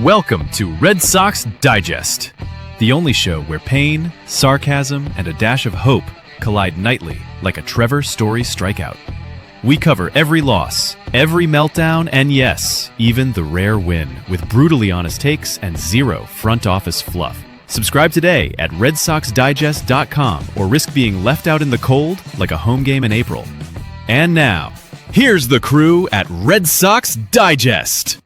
Welcome to Red Sox Digest, the only show where pain, sarcasm, and a dash of hope collide nightly like a Trevor Story strikeout. We cover every loss, every meltdown, and yes, even the rare win, with brutally honest takes and zero front office fluff. Subscribe today at RedSoxDigest.com or risk being left out in the cold like a home game in April. And now, here's the crew at Red Sox Digest.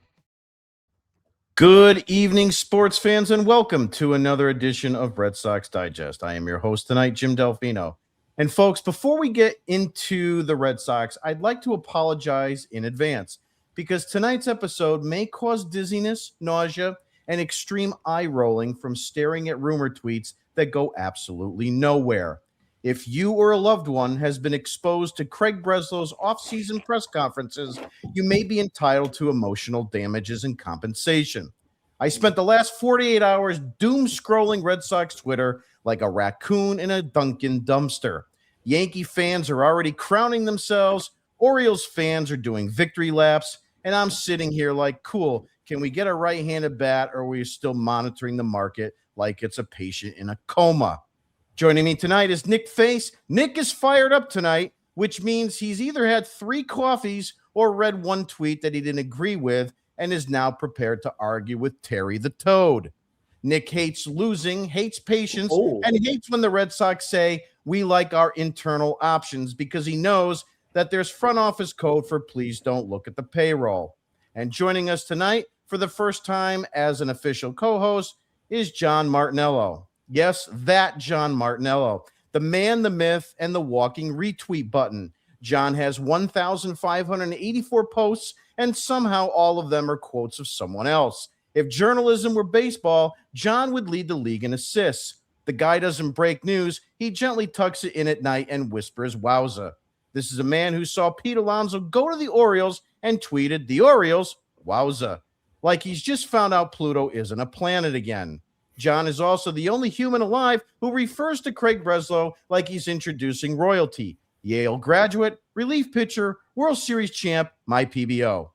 Good evening, sports fans, and welcome to another edition of Red Sox Digest. I am your host tonight, Jim Delfino. And folks, before we get into the Red Sox, I'd like to apologize in advance because tonight's episode may cause dizziness, nausea, and extreme eye rolling from staring at rumor tweets that go absolutely nowhere. If you or a loved one has been exposed to Craig Breslow's off-season press conferences, you may be entitled to emotional damages and compensation. I spent the last 48 hours doom-scrolling Red Sox Twitter like a raccoon in a Dunkin' dumpster. Yankee fans are already crowning themselves, Orioles fans are doing victory laps, and I'm sitting here like, cool, can we get a right-handed bat, or are we still monitoring the market like it's a patient in a coma? Joining me tonight is Nick Face. Nick is fired up tonight, which means he's either had 3 coffees or read one tweet that he didn't agree with and is now prepared to argue with Terry the Toad. Nick hates losing, hates patience, and hates when the Red Sox say, we like our internal options, because he knows that there's front office code for please don't look at the payroll. And joining us tonight for the first time as an official co-host is John Martinello. Yes, that John Martinello, the man, the myth, and the walking retweet button. John has 1,584 posts, and somehow all of them are quotes of someone else. If journalism were baseball, John would lead the league in assists. The guy doesn't break news. He gently tucks it in at night and whispers, wowza. This is a man who saw Pete Alonso go to the Orioles and tweeted, the Orioles, wowza. Like he's just found out Pluto isn't a planet again. John is also the only human alive who refers to Craig Breslow like he's introducing royalty. Yale graduate, relief pitcher, World Series champ, my PBO.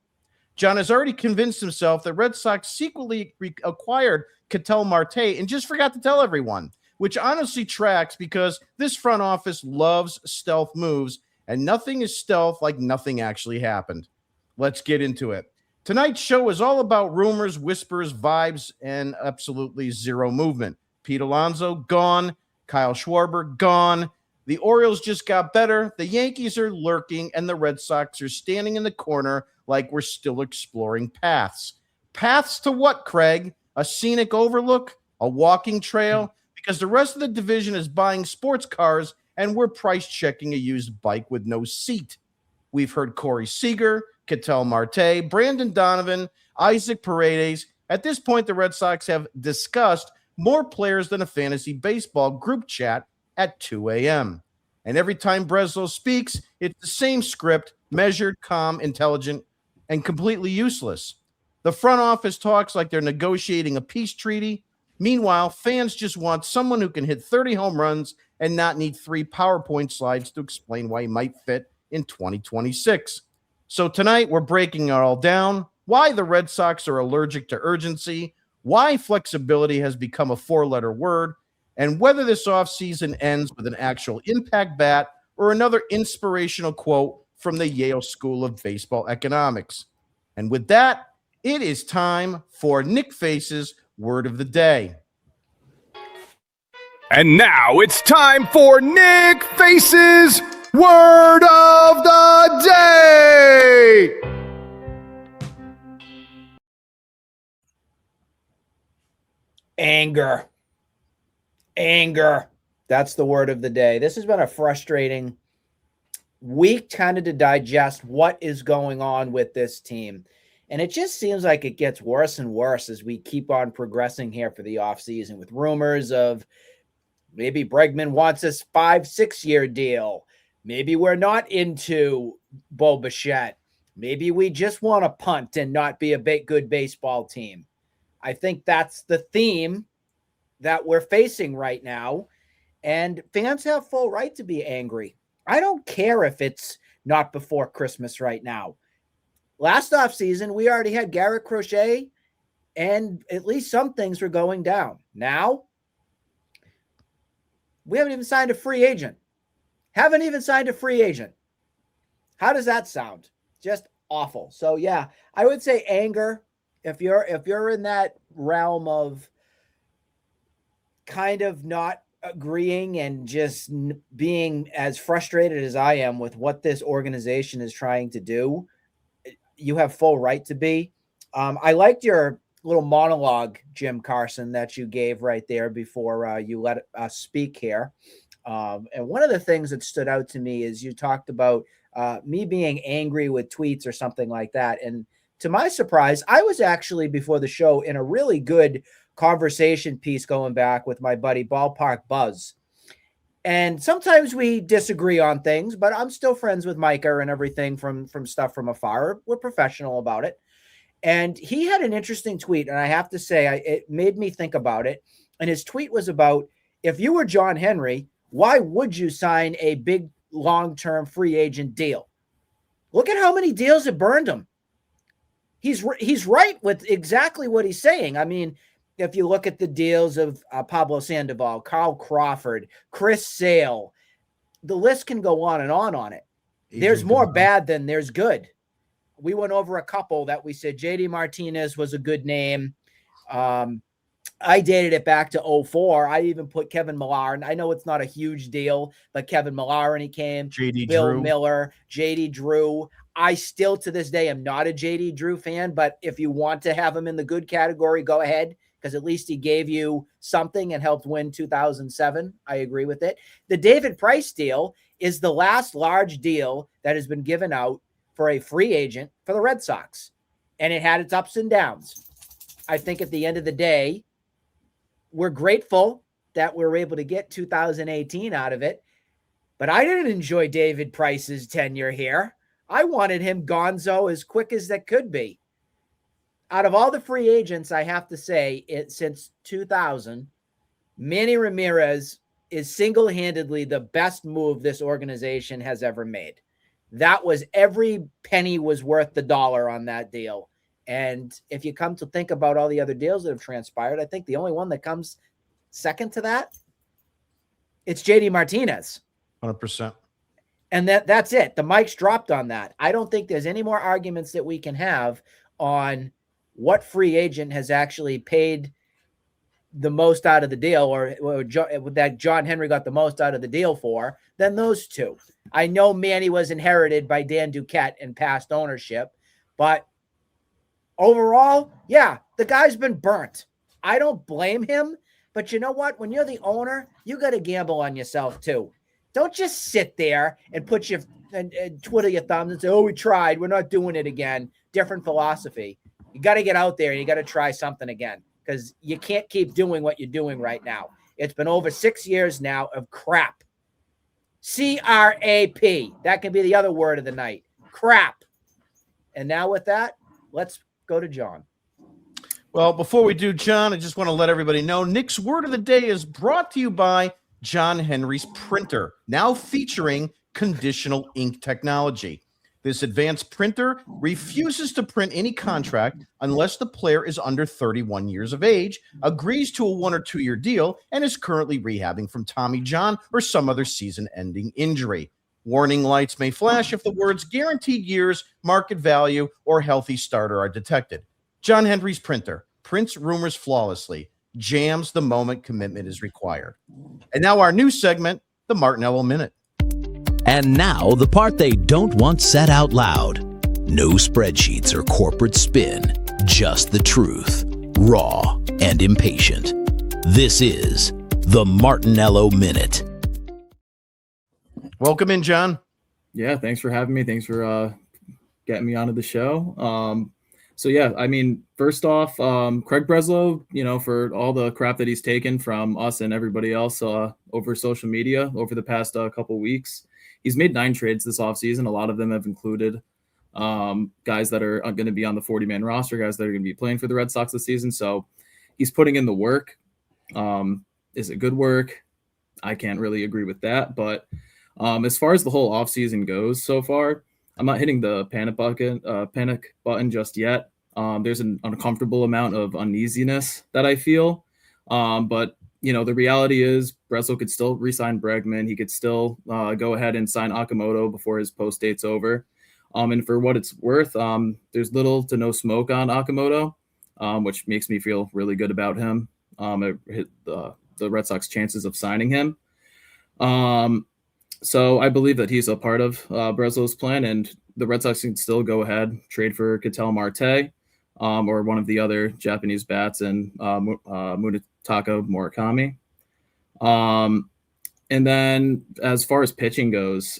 John has already convinced himself that Red Sox secretly acquired Ketel Marte and just forgot to tell everyone, which honestly tracks because this front office loves stealth moves, and nothing is stealth like nothing actually happened. Let's get into it. Tonight's show is all about rumors, whispers, vibes, and absolutely zero movement. Pete Alonso, gone. Kyle Schwarber, gone. The Orioles just got better. The Yankees are lurking, and the Red Sox are standing in the corner like we're still exploring paths. Paths to what, Craig? A scenic overlook? A walking trail? Because the rest of the division is buying sports cars, and we're price-checking a used bike with no seat. We've heard Corey Seager, Ketel Marte, Brandon Donovan, Isaac Paredes. At this point, the Red Sox have discussed more players than a fantasy baseball group chat at 2 a.m. And every time Breslow speaks, it's the same script, measured, calm, intelligent, and completely useless. The front office talks like they're negotiating a peace treaty. Meanwhile, fans just want someone who can hit 30 home runs and not need 3 PowerPoint slides to explain why he might fit in 2026. So tonight, we're breaking it all down, why the Red Sox are allergic to urgency, why flexibility has become a 4-letter word, and whether this offseason ends with an actual impact bat or another inspirational quote from the Yale School of Baseball Economics. And with that, it is time for Nick Face's Word of the Day. And now it's time for Nick Face's Word of the Day! Anger. That's the word of the day. This has been a frustrating week kind of to digest what is going on with this team. And it just seems like it gets worse and worse as we keep on progressing here for the offseason with rumors of maybe Bregman wants a 5-6 year deal. Maybe we're not into Bo Bichette. Maybe we just want to punt and not be a good baseball team. I think that's the theme that we're facing right now. And fans have full right to be angry. I don't care if it's not before Christmas right now. Last offseason, we already had Garrett Crochet and at least some things were going down. Now, we haven't even signed a free agent. How does that sound? Just awful. So yeah, I would say anger. If you're in that realm of kind of not agreeing and just being as frustrated as I am with what this organization is trying to do, you have full right to be. I liked your little monologue, Jim Carson, that you gave right there before you let us speak here. And one of the things that stood out to me is you talked about me being angry with tweets or something like that. And to my surprise, I was actually before the show in a really good conversation piece going back with my buddy Ballpark Buzz. And sometimes we disagree on things, but I'm still friends with Micah and everything from stuff from afar. We're professional about it. And he had an interesting tweet, and I have to say, it made me think about it. And his tweet was about, if you were John Henry, why would you sign a big long-term free agent deal? Look at how many deals have burned him. He's right with exactly what he's saying. I mean, if you look at the deals of Pablo Sandoval, Carl Crawford, Chris Sale, the list can go on and on it. There's more bad than there's good. We went over a couple that we said JD Martinez was a good name. I dated it back to 2004. I even put Kevin Millar, and I know it's not a huge deal, but Kevin Millar when he came, Bill Miller, JD Drew. I still to this day am not a JD Drew fan, but if you want to have him in the good category, go ahead, because at least he gave you something and helped win 2007. I agree with it. The David Price deal is the last large deal that has been given out for a free agent for the Red Sox, and it had its ups and downs. I think at the end of the day, we're grateful that we were able to get 2018 out of it, but I didn't enjoy David Price's tenure here. I wanted him gonzo as quick as that could be. Out of all the free agents, I have to say, since 2000, Manny Ramirez is single-handedly the best move this organization has ever made. That was every penny was worth the dollar on that deal. And if you come to think about all the other deals that have transpired, I think the only one that comes second to that, it's JD Martinez. 100%. And that's it. The mic's dropped on that. I don't think there's any more arguments that we can have on what free agent has actually paid the most out of the deal or that John Henry got the most out of the deal for than those two. I know Manny was inherited by Dan Duquette in past ownership, but overall, yeah, the guy's been burnt. I don't blame him, but you know what? When you're the owner, you got to gamble on yourself too. Don't just sit there and put your and twiddle your thumbs and say, "Oh, we tried. We're not doing it again." Different philosophy. You got to get out there and you got to try something again because you can't keep doing what you're doing right now. It's been over 6 years now of crap. C-R-A-P. That can be the other word of the night. Crap. And now with that, let's go to John. Well, before we do, John, I just want to let everybody know Nick's word of the day is brought to you by John Henry's printer, now featuring conditional ink technology. This advanced printer refuses to print any contract unless the player is under 31 years of age, agrees to a 1 or 2 year deal, and is currently rehabbing from Tommy John or some other season-ending injury. Warning lights may flash if the words guaranteed years, market value, or healthy starter are detected. John Henry's printer prints rumors flawlessly, jams the moment commitment is required. And now our new segment, the Martinello Minute. And now the part they don't want said out loud. No spreadsheets or corporate spin, just the truth, raw and impatient. This is the Martinello Minute. Welcome in, John. Yeah, thanks for having me. Thanks for getting me onto the show. So yeah, I mean, first off, Craig Breslow, for all the crap that he's taken from us and everybody else over social media over the past couple weeks, he's made 9 trades this offseason. A lot of them have included guys that are going to be on the 40-man roster, guys that are going to be playing for the Red Sox this season. So he's putting in the work. Is it good work? I can't really agree with that. But as far as the whole offseason goes so far, I'm not hitting the panic button just yet. There's an uncomfortable amount of uneasiness that I feel. But the reality is Breslow could still re-sign Bregman. He could still go ahead and sign Okamoto before his post date's over. And for what it's worth, there's little to no smoke on Okamoto, which makes me feel really good about him. The Red Sox chances of signing him. So I believe that he's a part of Breslow's plan, and the Red Sox can still go ahead, trade for Ketel Marte or one of the other Japanese bats, and Munetaka Murakami. And then as far as pitching goes,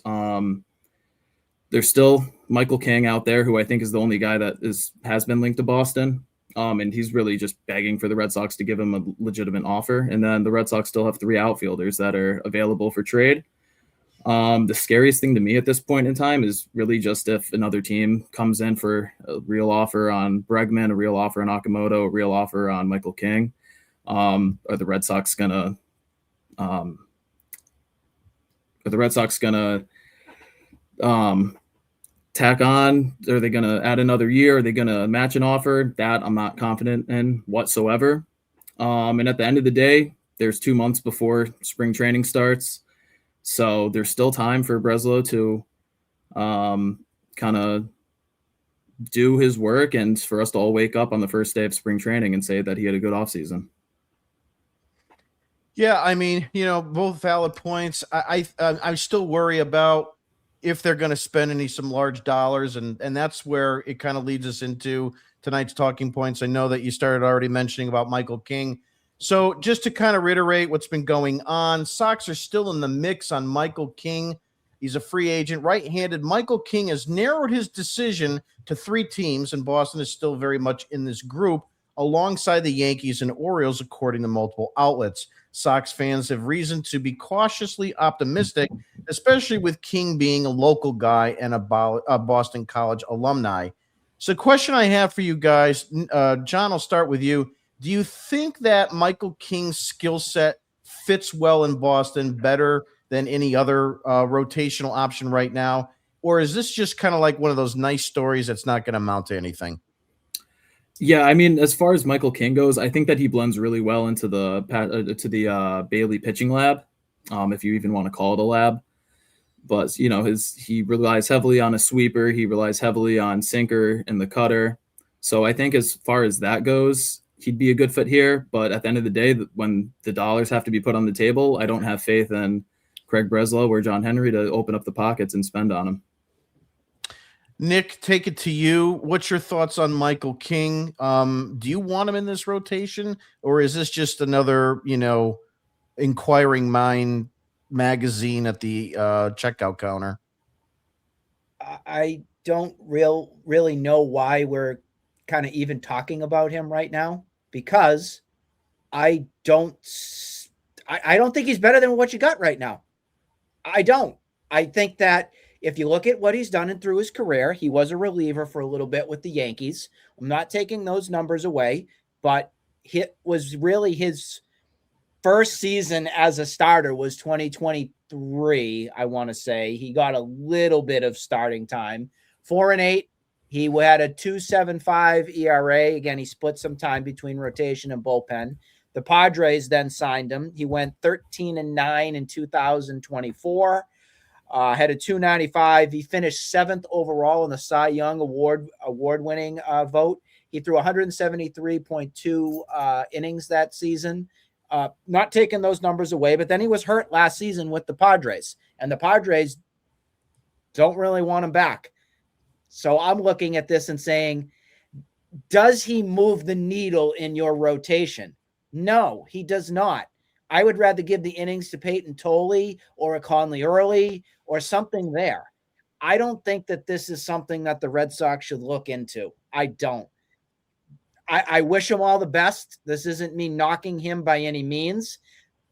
there's still Michael King out there, who I think is the only guy that has been linked to Boston. And he's really just begging for the Red Sox to give him a legitimate offer. And then the Red Sox still have 3 outfielders that are available for trade. The scariest thing to me at this point in time is really just if another team comes in for a real offer on Bregman, a real offer on Okamoto, a real offer on Michael King. Are the Red Sox gonna tack on? Are they going to add another year? Are they going to match an offer? That I'm not confident in whatsoever. And at the end of the day, there's 2 months before spring training starts. So there's still time for Breslow to kind of do his work, and for us to all wake up on the first day of spring training and say that he had a good offseason. Yeah, I mean, both valid points. I still worry about if they're going to spend some large dollars, and that's where it kind of leads us into tonight's talking points. I know that you started already mentioning about Michael King. So just to kind of reiterate what's been going on, Sox are still in the mix on Michael King. He's a free agent, right-handed. Michael King has narrowed his decision to 3 teams, and Boston is still very much in this group, alongside the Yankees and Orioles, according to multiple outlets. Sox fans have reason to be cautiously optimistic, especially with King being a local guy and a Boston College alumni. So the question I have for you guys, John, I'll start with you. Do you think that Michael King's skill set fits well in Boston better than any other rotational option right now? Or is this just kind of like one of those nice stories that's not going to amount to anything? Yeah, I mean, as far as Michael King goes, I think that he blends really well into the Bailey pitching lab, if you even want to call it a lab. But he relies heavily on a sweeper, he relies heavily on sinker and the cutter. So I think as far as that goes, he'd be a good fit here. But at the end of the day, when the dollars have to be put on the table, I don't have faith in Craig Breslow or John Henry to open up the pockets and spend on him. Nick, take it to you. What's your thoughts on Michael King? Do you want him in this rotation, or is this just another, inquiring mind magazine at the checkout counter? I don't really know why we're kind of even talking about him right now, because I don't think he's better than what you got right now. I don't. I think that if you look at what he's done and through his career, he was a reliever for a little bit with the Yankees. I'm not taking those numbers away, but it was really his first season as a starter was 2023, I want to say. He got a little bit of starting time. 4-8. He had a 2.75 ERA. Again, he split some time between rotation and bullpen. The Padres then signed him. He went 13-9 in 2024. Had a 2.95. He finished 7th overall in the Cy Young award-winning vote. He threw 173.2 innings that season. Not taking those numbers away, but then he was hurt last season with the Padres, and the Padres don't really want him back. So I'm looking at this and saying, does he move the needle in your rotation? No, he does not. I would rather give the innings to Peyton Tolley or a Conley Early or something there. I don't think that this is something that the Red Sox should look into. I don't. I wish him all the best. This isn't me knocking him by any means,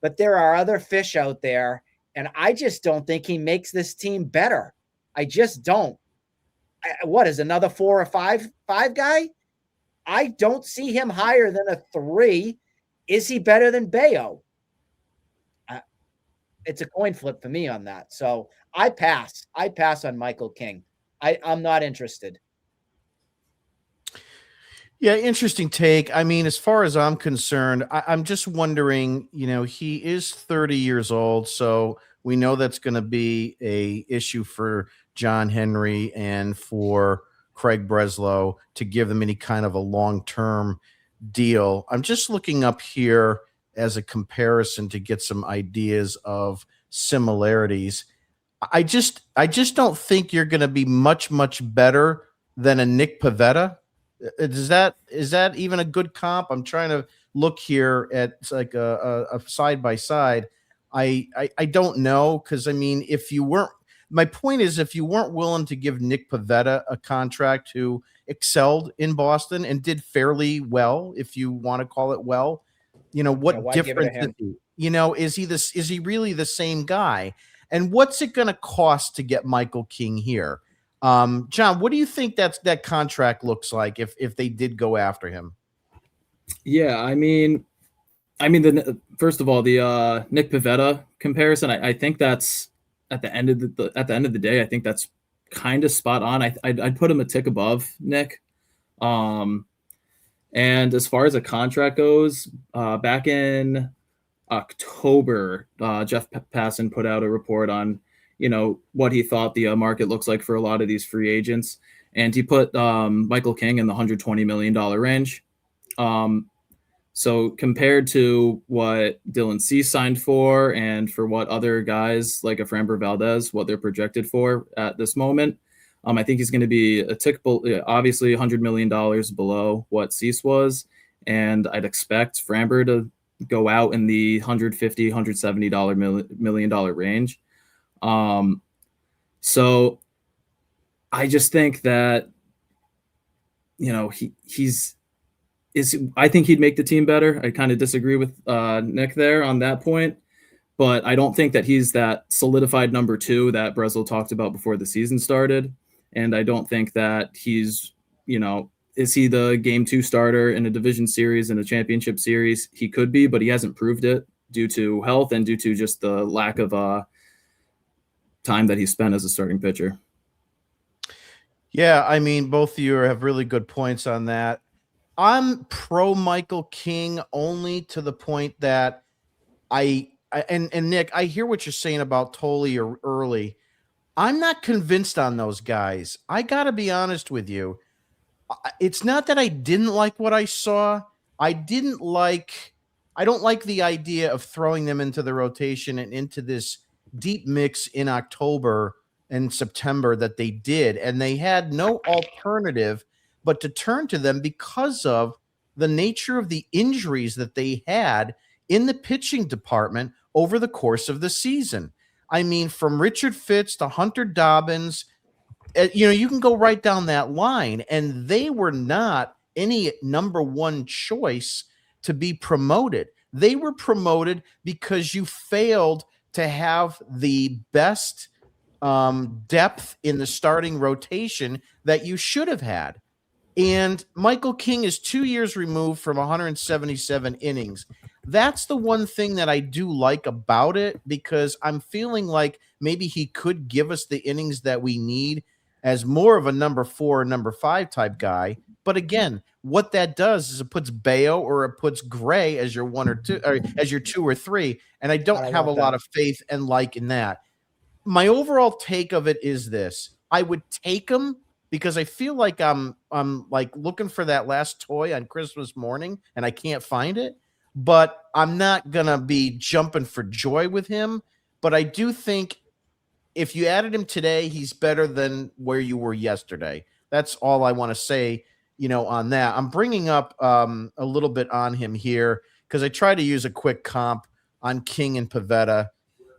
but there are other fish out there, and I just don't think he makes this team better. I just don't. What is another 4 or 5 guy? I don't see him higher than a 3. Is he better than Bayo? It's a coin flip for me on that. So I pass. I pass on Michael King. I'm not interested. Yeah, interesting take. I mean, as far as I'm concerned, I'm just wondering, he is 30 years old, so we know that's going to be a issue for John Henry and for Craig Breslow to give them any kind of a long-term deal. I'm just looking up here as a comparison to get some ideas of similarities. I just don't think you're going to be much better than a Nick Pavetta. Is that even a good comp? I'm trying to look here at like a side by side. I don't know, because I mean, if you weren't, my point is, if you weren't willing to give Nick Pavetta a contract who excelled in Boston and did fairly well, if you want to call it well, what why give it to difference? him? Is he really the same guy? And what's it going to cost to get Michael King here? John, what do you think that contract looks like if they did go after him? Yeah, first of all, the Nick Pivetta comparison, I think that's at the end of the day, I think that's kind of spot on. I'd put him a tick above Nick. And as far as a contract goes, back in October, Jeff Passan put out a report on, what he thought the market looks like for a lot of these free agents. And he put Michael King in the $120 million range. So compared to what Dylan Cease signed for and for what other guys like Framber Valdez, what they're projected for at this moment, I think he's going to be a tick, obviously $100 million below what Cease was. And I'd expect Framber to go out in the $150, $170 million range. So I just think that, I think he'd make the team better. I kind of disagree with Nick there on that point, but I don't think that he's that solidified number 2 that Breslow talked about before the season started. And I don't think that he's, is he the game 2 starter in a division series and a championship series? He could be, but he hasn't proved it due to health and due to just the lack of time that he spent as a starting pitcher. Yeah, I mean, both of you have really good points on that. I'm pro Michael King only to the point that and Nick, I hear what you're saying about Tolley or Early. I'm not convinced on those guys. I got to be honest with you. It's not that I didn't like what I saw. I don't like the idea of throwing them into the rotation and into this deep mix in October and September that they did. And they had no alternative but to turn to them because of the nature of the injuries that they had in the pitching department over the course of the season. I mean, from Richard Fitz to Hunter Dobbins, you can go right down that line, and they were not any number 1 choice to be promoted. They were promoted because you failed to have the best depth in the starting rotation that you should have had. And Michael King is 2 years removed from 177 innings. That's the one thing that I do like about it, because I'm feeling like maybe he could give us the innings that we need as more of a number 4 or number 5 type guy. But again, what that does is it puts Bayo or it puts Gray as your 1 or 2, or as your 2 or 3. And I don't have a lot of faith and like in that. My overall take of it is this: I would take him, because I feel like I'm like looking for that last toy on Christmas morning and I can't find it, but I'm not going to be jumping for joy with him. But I do think if you added him today, he's better than where you were yesterday. That's all I want to say, on that. I'm bringing up a little bit on him here because I try to use a quick comp on King and Pivetta.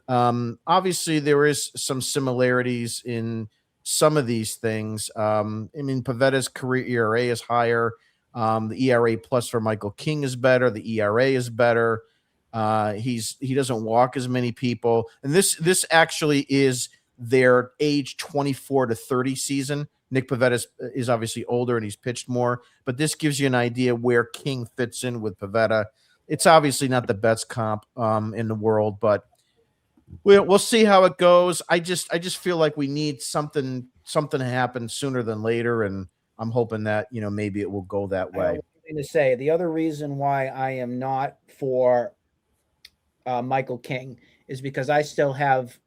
Obviously there is some similarities in some of these things. I mean, Pavetta's career ERA is higher. The ERA plus for Michael King is better. The ERA is better. He doesn't walk as many people. And this actually is their age 24 to 30 season. Nick Pivetta is obviously older and he's pitched more, but this gives you an idea where King fits in with Pivetta. It's obviously not the best comp in the world, but we'll see how it goes. I just feel like we need something to happen sooner than later, and I'm hoping that, maybe it will go that way. To say the other reason why I am not for Michael King is because I still have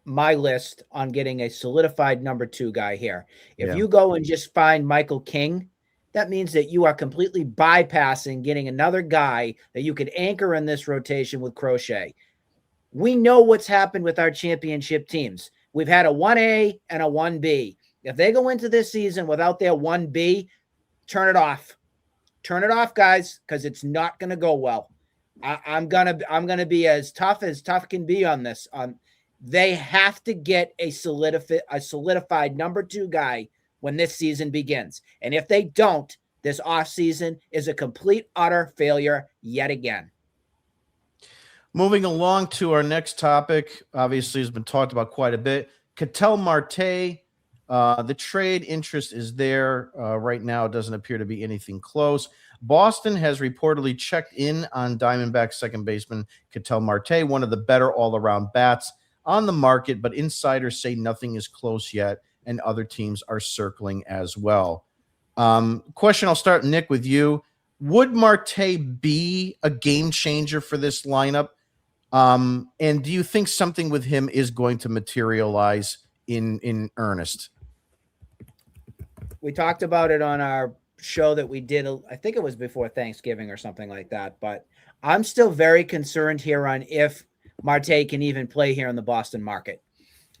my list on getting a solidified number 2 guy here. If you go and just find Michael King, that means that you are completely bypassing getting another guy that you could anchor in this rotation with Crochet. We know what's happened with our championship teams. We've had a 1A and a 1B. If they go into this season without their 1B, turn it off. Turn it off, guys, because it's not going to go well. I'm gonna be as tough can be on this. They have to get a solidified number 2 guy when this season begins. And if they don't, this offseason is a complete, utter failure yet again. Moving along to our next topic, obviously has been talked about quite a bit. Ketel Marte, the trade interest is there. Right now, it doesn't appear to be anything close. Boston has reportedly checked in on Diamondbacks second baseman Ketel Marte, one of the better all-around bats on the market, but insiders say nothing is close yet, and other teams are circling as well. Question, I'll start, Nick, with you. Would Marte be a game changer for this lineup? And do you think something with him is going to materialize in earnest? We talked about it on our show that we did. I think it was before Thanksgiving or something like that, but I'm still very concerned here on if Marte can even play here in the Boston market.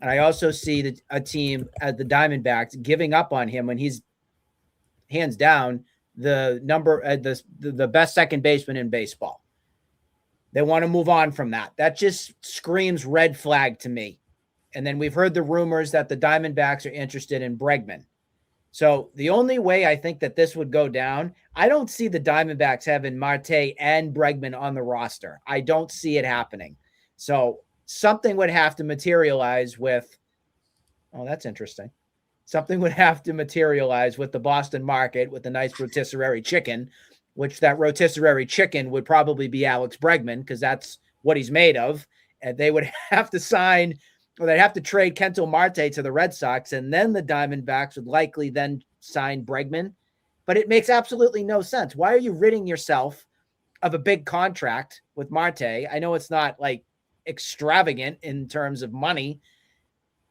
And I also see a team at the Diamondbacks giving up on him when he's hands down the best second baseman in baseball. They want to move on from that. That just screams red flag to me. And then we've heard the rumors that the Diamondbacks are interested in Bregman. So the only way I think that this would go down, I don't see the Diamondbacks having Marte and Bregman on the roster. I don't see it happening. So something would have to materialize with, that's interesting. Something would have to materialize with the Boston market with the nice rotisserie chicken, which that rotisserie chicken would probably be Alex Bregman because that's what he's made of. And they would have to sign, or they'd have to trade Ketel Marte to the Red Sox, and then the Diamondbacks would likely then sign Bregman. But it makes absolutely no sense. Why are you ridding yourself of a big contract with Marte? I know it's not like extravagant in terms of money,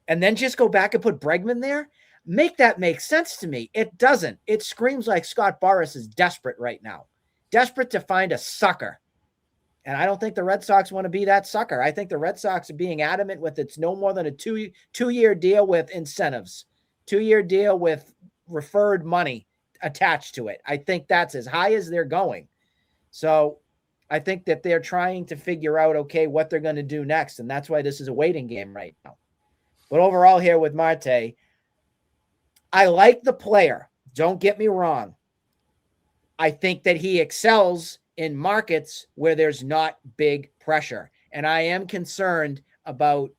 and then just go back and put Bregman there? Make that make sense to me. It doesn't. It screams like Scott Boras is desperate right now, desperate to find a sucker. And I don't think the Red Sox want to be that sucker. I think the Red Sox are being adamant with it's no more than a two-year deal with incentives, 2-year deal with referred money attached to it. I think that's as high as they're going. So I think that they're trying to figure out, okay, what they're going to do next. And that's why this is a waiting game right now. But overall here with Marte, I like the player. Don't get me wrong. I think that he excels in markets where there's not big pressure. And I am concerned about,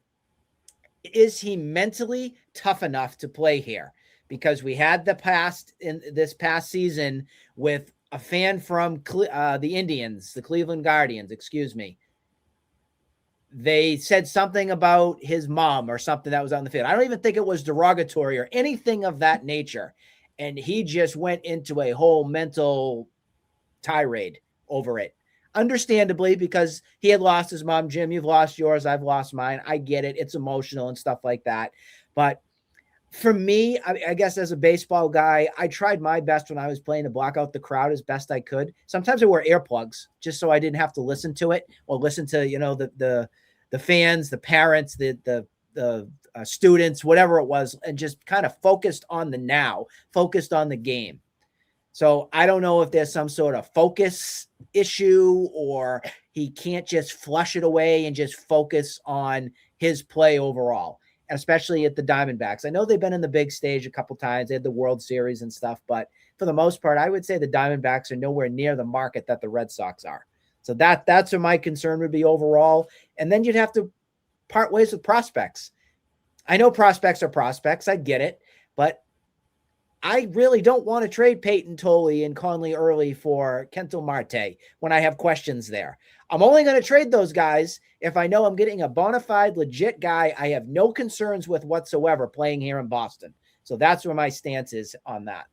is he mentally tough enough to play here? Because we had this past season with a fan from the Indians, the Cleveland Guardians, excuse me. They said something about his mom or something that was on the field. I don't even think it was derogatory or anything of that nature. And he just went into a whole mental tirade over it. Understandably, because he had lost his mom. Jim, you've lost yours. I've lost mine. I get it. It's emotional and stuff like that. But for me, I guess as a baseball guy, I tried my best when I was playing to block out the crowd as best I could. Sometimes I wore earplugs just so I didn't have to listen to it or listen to, the fans, the parents, the students, whatever it was, and just kind of focused on the now, focused on the game. So I don't know if there's some sort of focus issue or he can't just flush it away and just focus on his play overall, especially at the Diamondbacks. I know they've been in the big stage a couple times. They had the World Series and stuff, but for the most part, I would say the Diamondbacks are nowhere near the market that the Red Sox are. So that's where my concern would be overall. And then you'd have to part ways with prospects. I know prospects are prospects. I get it. But I really don't want to trade Peyton Tolley and Conley Early for Ketel Marte when I have questions there. I'm only going to trade those guys if I know I'm getting a bona fide, legit guy I have no concerns with whatsoever playing here in Boston. So that's where my stance is on that.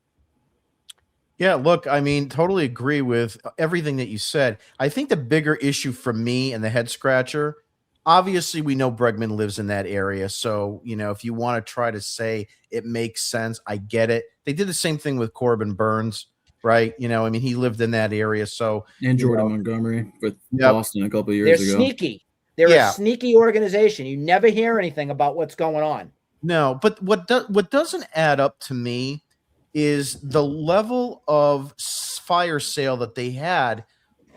Yeah, look, I mean, totally agree with everything that you said. I think the bigger issue for me and the head scratcher, obviously, we know Bregman lives in that area. So, if you want to try to say it makes sense, I get it. They did the same thing with Corbin Burns, right? I mean, he lived in that area. So, And Jordan Montgomery with yep. Boston a couple of They're years ago. sneaky. They're Yeah. a sneaky organization. You never hear anything about what's going on. No, but what doesn't add up to me is the level of fire sale that they had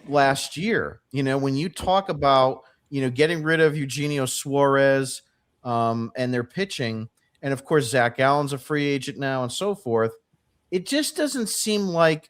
last year. When you talk about getting rid of Eugenio Suarez and their pitching, and of course Zach Allen's a free agent now, and so forth. It just doesn't seem like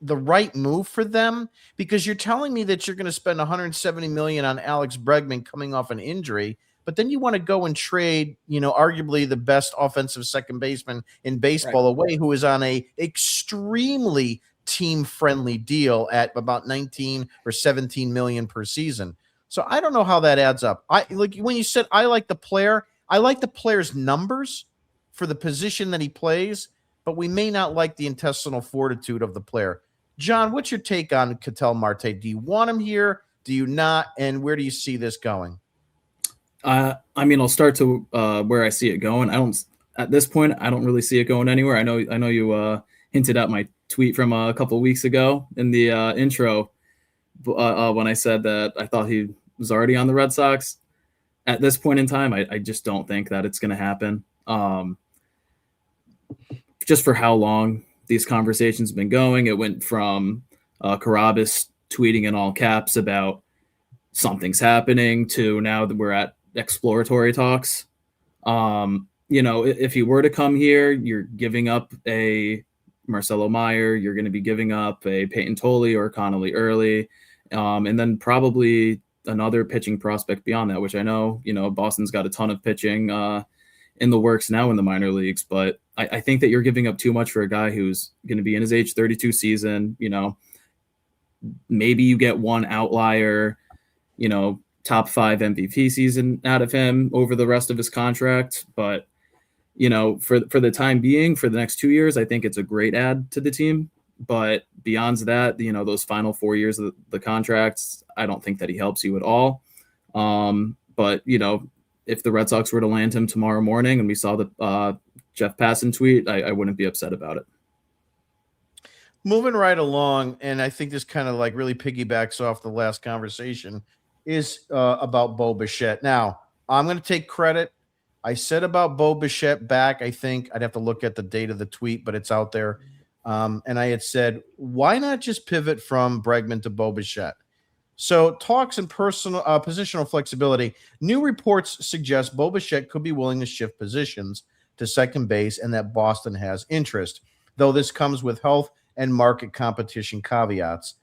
the right move for them, because you're telling me that you're going to spend 170 million on Alex Bregman coming off an injury, but then you want to go and trade, arguably the best offensive second baseman in baseball away, who is on a extremely team-friendly deal at about 19 or 17 million per season. So I don't know how that adds up. Like when you said I like the player, I like the player's numbers for the position that he plays, but we may not like the intestinal fortitude of the player. John, what's your take on Ketel Marte? Do you want him here? Do you not? And where do you see this going? I mean, I'll start to where I see it going. At this point, I don't really see it going anywhere. I know you hinted at my tweet from a couple of weeks ago in the intro when I said that I thought he was already on the Red Sox. At this point in time, I just don't think that it's going to happen. Just for how long these conversations have been going, it went from Carabas tweeting in all caps about something's happening to now that we're at exploratory talks. If he were to come here, you're giving up a Marcelo Meyer, you're going to be giving up a Peyton Tolley or Connolly Early, and then probably another pitching prospect beyond that, which I know, Boston's got a ton of pitching in the works now in the minor leagues, but I think that you're giving up too much for a guy who's going to be in his age 32 season. Maybe you get one outlier, top 5 MVP season out of him over the rest of his contract. But, for the time being, for the next 2 years, I think it's a great add to the team. But beyond that, those final 4 years of the contracts, I don't think that he helps you at all. But, if the Red Sox were to land him tomorrow morning and we saw the Jeff Passan tweet, I wouldn't be upset about it. Moving right along, and I think this kind of like really piggybacks off the last conversation, is about Bo Bichette. Now, I'm going to take credit. I said about Bo Bichette back, I think I'd have to look at the date of the tweet, but it's out there. And I had said, why not just pivot from Bregman to Bo Bichette? So talks and positional flexibility. New reports suggest Bo Bichette could be willing to shift positions to second base and that Boston has interest, though this comes with health and market competition caveats.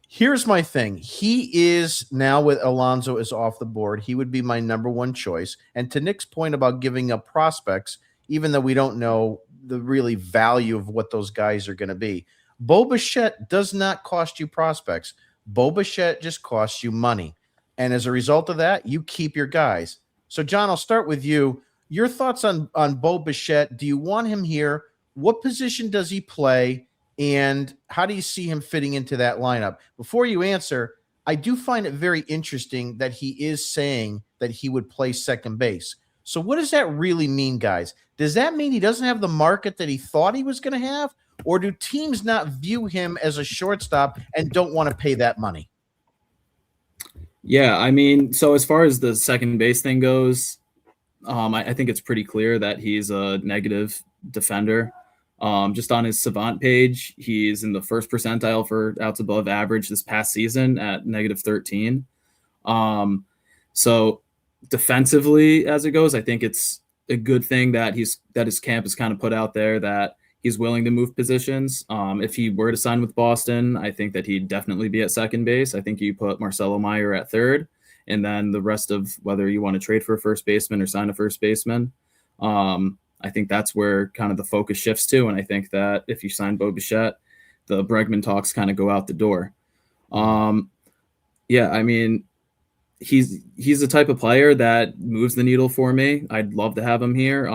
Here's my thing. He is now, with Alonso is off the board, he would be my number one choice. And to Nick's point about giving up prospects, even though we don't know the really value of what those guys are going to be, Bo Bichette does not cost you prospects. Bo Bichette just costs you money. And as a result of that, you keep your guys. So, John, I'll start with you. Your thoughts on Bo Bichette. Do you want him here? What position does he play? And how do you see him fitting into that lineup? Before you answer, I do find it very interesting that he is saying that he would play second base. So what does that really mean, guys? Does that mean he doesn't have the market that he thought he was going to have? Or do teams not view him as a shortstop and don't want to pay that money? Yeah, I mean, so as far as the second base thing goes, I think it's pretty clear that he's a negative defender. Just on his Savant page, he's in the first percentile for outs above average this past season at -13. So defensively, as it goes, I think it's a good thing that his camp is kind of put out there that he's willing to move positions. If he were to sign with Boston, I think that he'd definitely be at second base. I think you put Marcelo Meyer at third, and then the rest of whether you want to trade for a first baseman or sign a first baseman. I think that's where kind of the focus shifts to. And I think that if you sign Bo Bichette, the Bregman talks kind of go out the door. Yeah, I mean, he's the type of player that moves the needle for me. I'd love to have him here.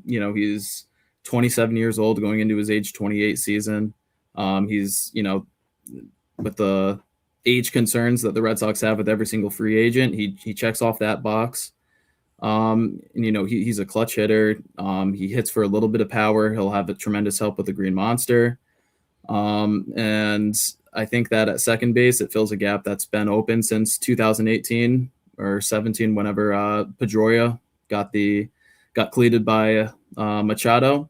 He's 27 years old going into his age 28 season. He's, with the age concerns that the Red Sox have with every single free agent, he checks off that box. And he's a clutch hitter. He hits for a little bit of power. He'll have a tremendous help with the Green Monster. And I think that at second base, it fills a gap that's been open since 2018 or 17, whenever Pedroia got cleated by Machado.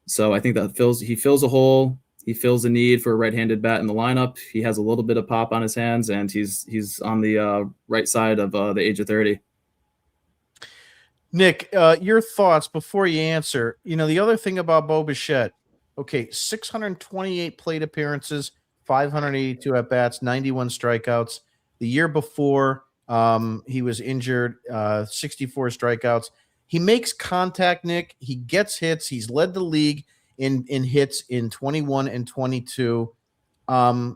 So I think that he fills a hole. He fills a need for a right-handed bat in the lineup. He has a little bit of pop on his hands, and he's on the right side of the age of 30. Nick, your thoughts before you answer. The other thing about Bo Bichette, okay, 628 plate appearances, 582 at-bats, 91 strikeouts. The year before, he was injured, 64 strikeouts. He makes contact, Nick. He gets hits. He's led the league in hits in 21 and 22.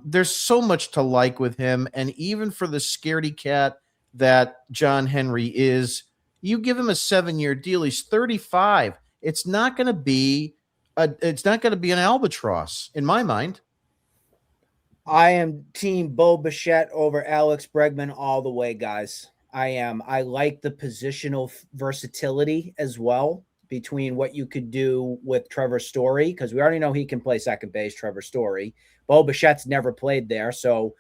There's so much to like with him. And even for the scaredy cat that John Henry is, you give him a 7-year deal. He's 35. It's not going to be an albatross in my mind. I am team Bo Bichette over Alex Bregman all the way, guys. I am. I like the positional versatility as well between what you could do with Trevor Story, because we already know he can play second base, Trevor Story. Bo Bichette's never played there, so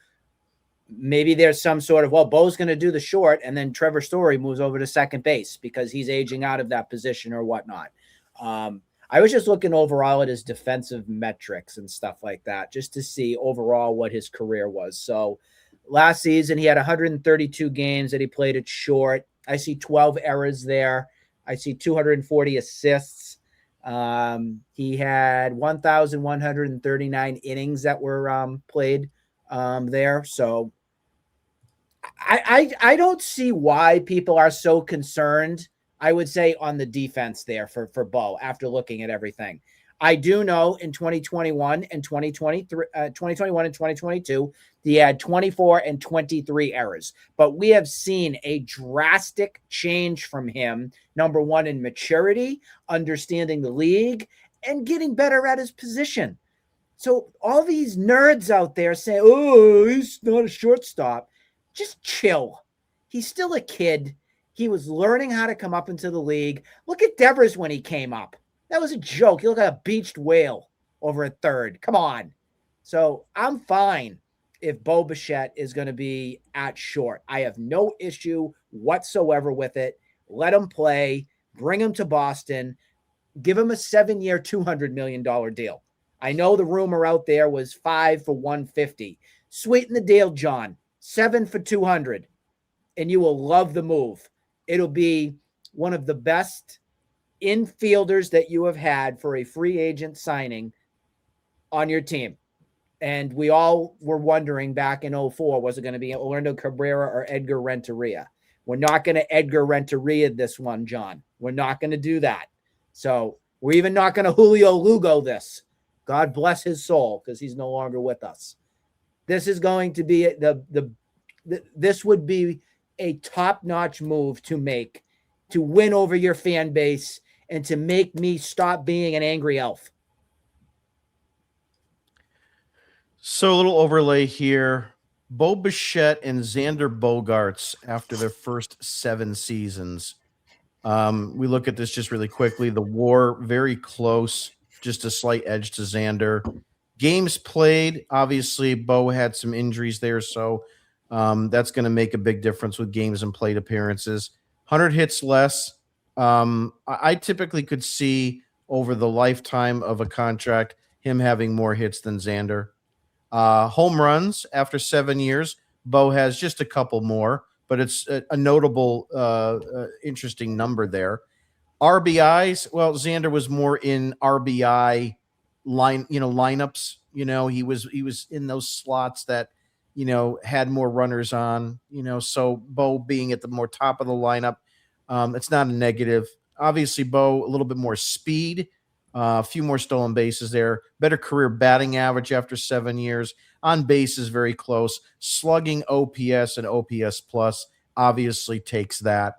maybe there's some sort of, Bo's going to do the short, and then Trevor Story moves over to second base because he's aging out of that position or whatnot. I was just looking overall at his defensive metrics and stuff like that, just to see overall what his career was. So last season, he had 132 games that he played at short. I see 12 errors there. I see 240 assists. He had 1,139 innings that were played there. So I don't see why people are so concerned, I would say, on the defense there for Bo after looking at everything. I do know in 2021 and 2021 and 2022, he had 24 and 23 errors. But we have seen a drastic change from him, number one, in maturity, understanding the league, and getting better at his position. So all these nerds out there say, oh, he's not a shortstop. Just chill. He's still a kid. He was learning how to come up into the league. Look at Devers when he came up. That was a joke. He looked like a beached whale over at third. Come on. So I'm fine if Bo Bichette is going to be at short. I have no issue whatsoever with it. Let him play. Bring him to Boston. Give him a 7-year, $200 million deal. I know the rumor out there was 5 for $150. Sweeten the deal, John. 7 for $200. And you will love the move. It'll be one of the best infielders that you have had for a free agent signing on your team. And we all were wondering back in 2004, was it going to be Orlando Cabrera or Edgar Renteria? We're not going to Edgar Renteria this one, John. We're not going to do that. So we're even not going to Julio Lugo this. God bless his soul, because he's no longer with us. This is going to be this would be a top-notch move to make, to win over your fan base and to make me stop being an angry elf. So a little overlay here. Bo Bichette and Xander Bogaerts after their first 7 seasons. We look at this just really quickly. The WAR, very close, just a slight edge to Xander. Games played, obviously, Bo had some injuries there, so that's going to make a big difference with games and plate appearances. 100 hits less. I typically could see over the lifetime of a contract him having more hits than Xander. Home runs after 7 years, Bo has just a couple more, but it's a notable, interesting number there. RBIs, well, Xander was more in RBI lineups. He was in those slots that had more runners on. So Bo being at the more top of the lineup, it's not a negative. Obviously, Bo a little bit more speed. A few more stolen bases there. Better career batting average after 7 years. On base is very close. Slugging OPS and OPS plus obviously takes that.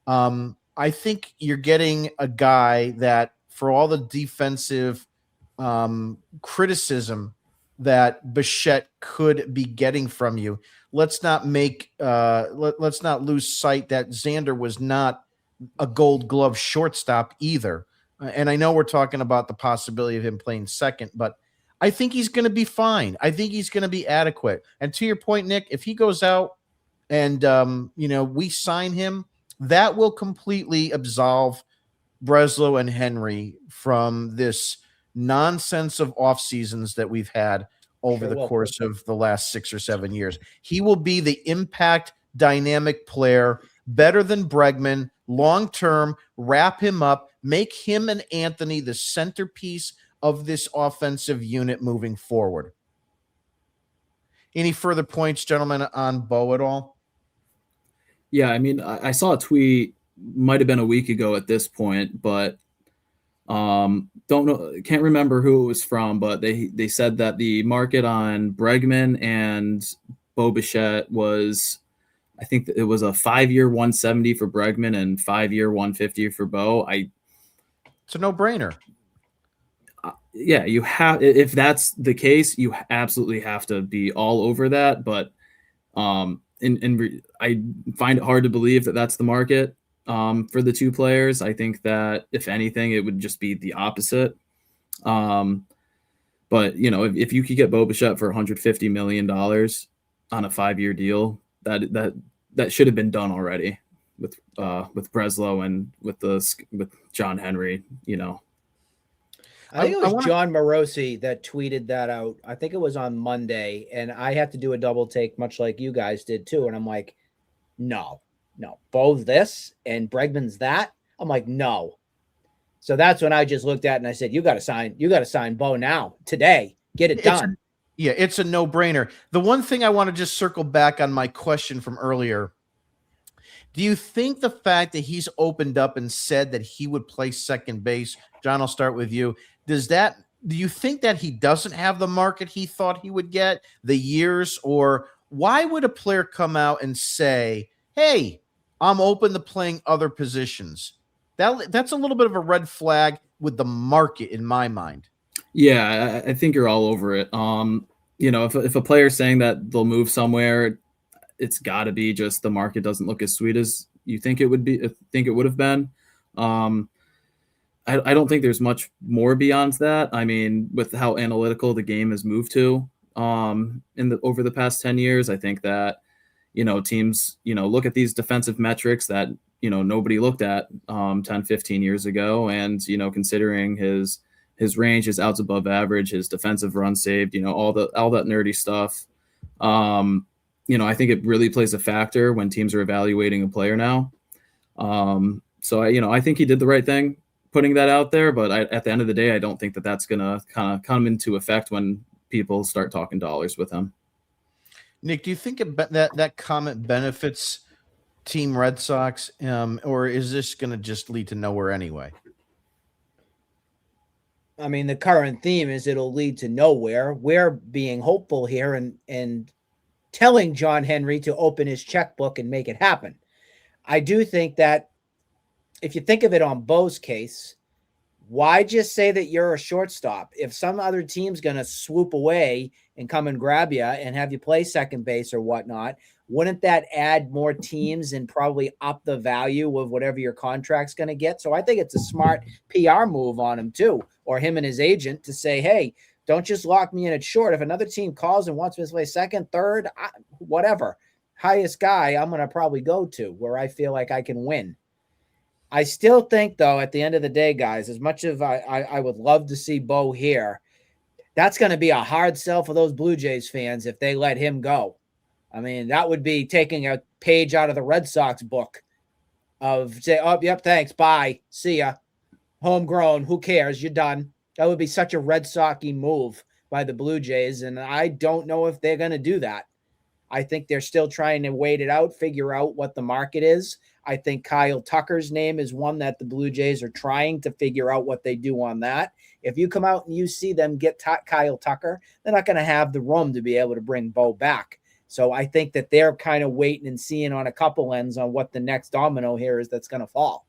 I think you're getting a guy that, for all the defensive criticism that Bichette could be getting from you. Let's not let's not lose sight that Xander was not a Gold Glove shortstop either. And I know we're talking about the possibility of him playing second, but I think he's going to be fine. I think he's going to be adequate. And to your point, Nick, if he goes out and we sign him, that will completely absolve Breslow and Henry from this nonsense of off seasons that we've had over the course of the last 6 or 7 years. He will be the impact dynamic player, better than Bregman, long-term, wrap him up, make him and Anthony the centerpiece of this offensive unit moving forward. Any further points, gentlemen, on Bo at all? Yeah, I mean, I saw a tweet, might have been a week ago at this point, but don't know, can't remember who it was from, but they said that the market on Bregman and Bo Bichette was, I think it was a 5-year 170 for Bregman and 5-year 150 for Bo. It's a no-brainer. Yeah, you have, if that's the case, you absolutely have to be all over that. But I find it hard to believe that that's the market for the two players. I think that if anything, it would just be the opposite. But if you could get Bo Bichette for $150 million on a 5-year deal, that should have been done already with Breslow and with John Henry. I think it was John Morosi that tweeted that out. I think it was on Monday, and I had to do a double take, much like you guys did too. And I'm like, no, Bo's this and Bregman's that. I'm like, no. So that's when I just looked at it and I said, you got to sign Bo now, today, get it done. It's a no-brainer. The one thing I want to just circle back on my question from earlier. Do you think the fact that he's opened up and said that he would play second base, John, I'll start with you. Do you think that he doesn't have the market he thought he would get, the years, or why would a player come out and say, hey, I'm open to playing other positions? That's a little bit of a red flag with the market in my mind. Yeah, I think you're all over it. If a player's saying that they'll move somewhere, it's got to be just the market doesn't look as sweet as you think it would have been. I don't think there's much more beyond that. I mean, with how analytical the game has moved to over the past 10 years, I think that, teams, look at these defensive metrics that, nobody looked at 10, 15 years ago. And, considering his range, his outs above average, his defensive run saved, all that nerdy stuff. I think it really plays a factor when teams are evaluating a player now. I think he did the right thing putting that out there, but at the end of the day, I don't think that that's going to kind of come into effect when people start talking dollars with him. Nick, do you think that comment benefits Team Red Sox, or is this going to just lead to nowhere anyway? I mean, the current theme is it'll lead to nowhere. We're being hopeful here and telling John Henry to open his checkbook and make it happen. I do think that if you think of it on Bo's case, why just say that you're a shortstop? If some other team's going to swoop away and come and grab you and have you play second base or whatnot, wouldn't that add more teams and probably up the value of whatever your contract's going to get? So I think it's a smart PR move on him too, or him and his agent, to say, hey, don't just lock me in at short. If another team calls and wants me to play second, third, whatever, highest guy I'm going to probably go to where I feel like I can win. I still think, though, at the end of the day, guys, as much as I would love to see Bo here, that's going to be a hard sell for those Blue Jays fans if they let him go. I mean, that would be taking a page out of the Red Sox book of say, oh, yep, thanks, bye, see ya, homegrown, who cares, you're done. That would be such a Red Sox-y move by the Blue Jays, and I don't know if they're going to do that. I think they're still trying to wait it out, figure out what the market is. I think Kyle Tucker's name is one that the Blue Jays are trying to figure out what they do on that. If you come out and you see them get Kyle Tucker, they're not going to have the room to be able to bring Bo back. So I think that they're kind of waiting and seeing on a couple ends on what the next domino here is that's going to fall.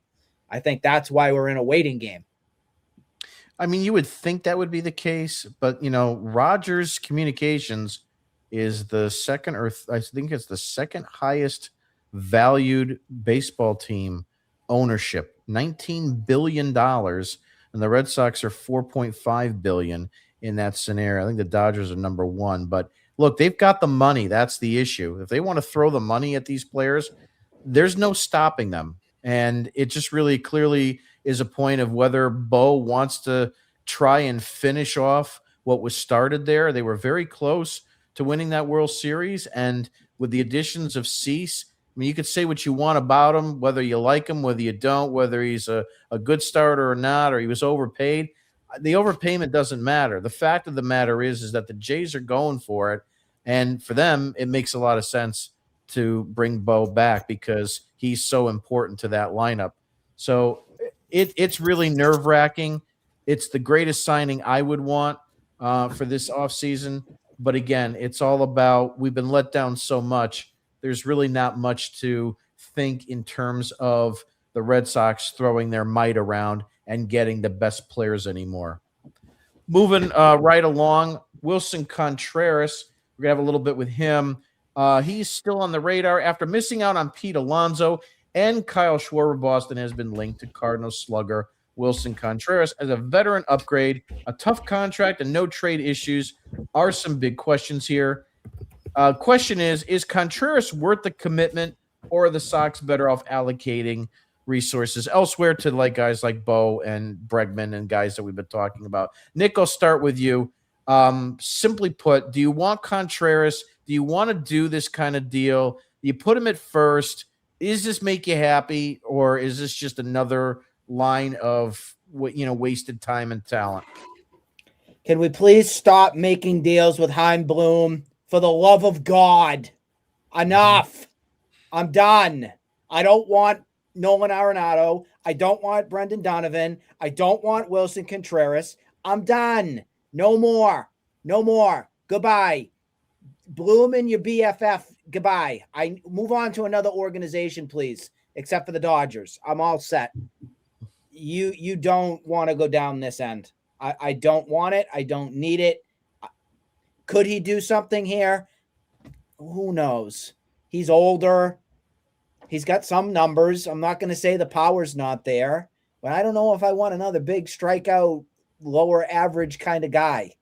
I think that's why we're in a waiting game. I mean, you would think that would be the case, but Rogers Communications is the second, or I think it's the second highest valued baseball team ownership, $19 billion, and the Red Sox are 4.5 billion in that scenario. I think the Dodgers are number one, but look, they've got the money. That's the issue. If they want to throw the money at these players, there's no stopping them. And it just really clearly is a point of whether Bo wants to try and finish off what was started there. They were very close to winning that World Series. And with the additions of Cease, I mean, you could say what you want about him, whether you like him, whether you don't, whether he's a good starter or not, or he was overpaid. The overpayment doesn't matter. The fact of the matter is that the Jays are going for it. And for them, it makes a lot of sense to bring Bo back because he's so important to that lineup. So it's really nerve-wracking. It's the greatest signing I would want for this offseason. But again, it's all about we've been let down so much. There's really not much to think in terms of the Red Sox throwing their might around and getting the best players anymore. Moving right along, Wilson Contreras. We're going to have a little bit with him. He's still on the radar after missing out on Pete Alonso and Kyle Schwarber. Boston has been linked to Cardinals slugger Wilson Contreras as a veteran upgrade. A tough contract and no trade issues are some big questions here. Question is Contreras worth the commitment, or are the Sox better off allocating resources elsewhere to guys like Bo and Bregman and guys that we've been talking about? Nick, I'll start with you. Simply put, do you want Contreras? Do you want to do this kind of deal? Do you put him at first? Is this make you happy, or is this just another line of wasted time and talent? Can we please stop making deals with Chaim Bloom? For the love of God, enough. I'm done. I don't want Nolan Arenado. I don't want Brendan Donovan. I don't want Wilson Contreras. I'm done. No more. No more. Goodbye. Bloom and your BFF. Goodbye. I move on to another organization, please, except for the Dodgers. I'm all set. You don't want to go down this end. I don't want it. I don't need it. Could he do something here? Who knows? He's older. He's got some numbers. I'm not going to say the power's not there, but I don't know if I want another big strikeout, lower average kind of guy.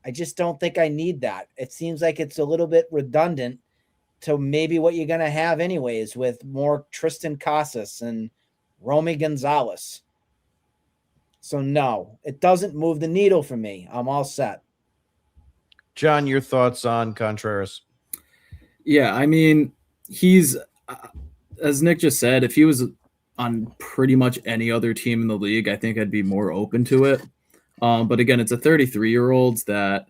I just don't think I need that. It seems like it's a little bit redundant to maybe what you're going to have anyways with more Tristan Casas and Romy Gonzalez. So no, it doesn't move the needle for me. I'm all set. John, your thoughts on Contreras? Yeah, I mean, he's, as Nick just said, if he was on pretty much any other team in the league, I think I'd be more open to it. But again, it's a 33-year-old that,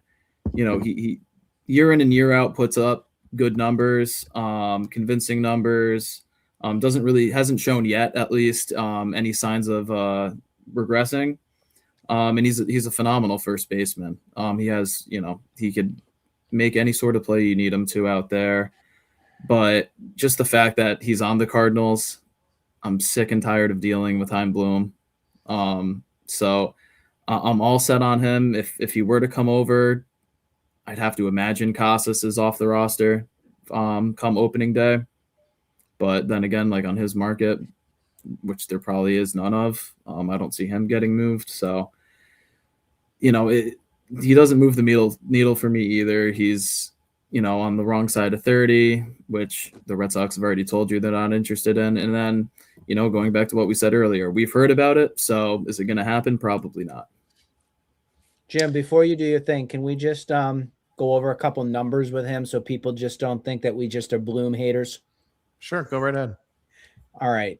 he year in and year out puts up good numbers, convincing numbers, hasn't shown yet, at least, any signs of regressing. And he's a phenomenal first baseman. He has, he could make any sort of play you need him to out there. But just the fact that he's on the Cardinals, I'm sick and tired of dealing with Chaim Bloom. So I'm all set on him. If he were to come over, I'd have to imagine Casas is off the roster come opening day. But then again, on his market, which there probably is none of, I don't see him getting moved. So, he doesn't move the needle for me either. He's, on the wrong side of 30, which the Red Sox have already told you they're not interested in. And then, going back to what we said earlier, we've heard about it. So is it going to happen? Probably not. Jim, before you do your thing, can we just go over a couple numbers with him so people just don't think that we just are Bloom haters? Sure, go right ahead. All right.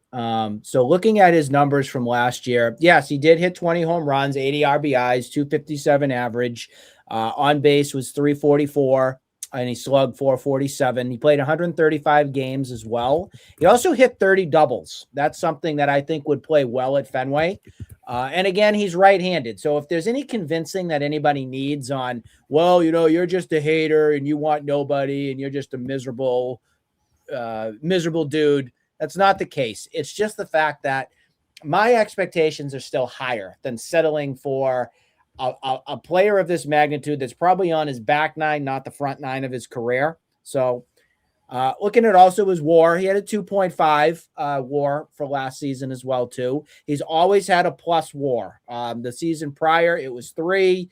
So looking at his numbers from last year, yes, he did hit 20 home runs, 80 RBIs, 257 average. On base was 344, and he slugged 447. He played 135 games as well. He also hit 30 doubles. That's something that I think would play well at Fenway. And again, he's right-handed. So if there's any convincing that anybody needs on, well, you're just a hater and you want nobody and you're just a miserable dude, that's not the case. It's just the fact that my expectations are still higher than settling for a player of this magnitude that's probably on his back nine, not the front nine of his career. So looking at also his WAR, he had a 2.5 WAR for last season as well too. He's always had a plus WAR. The season prior, it was 3.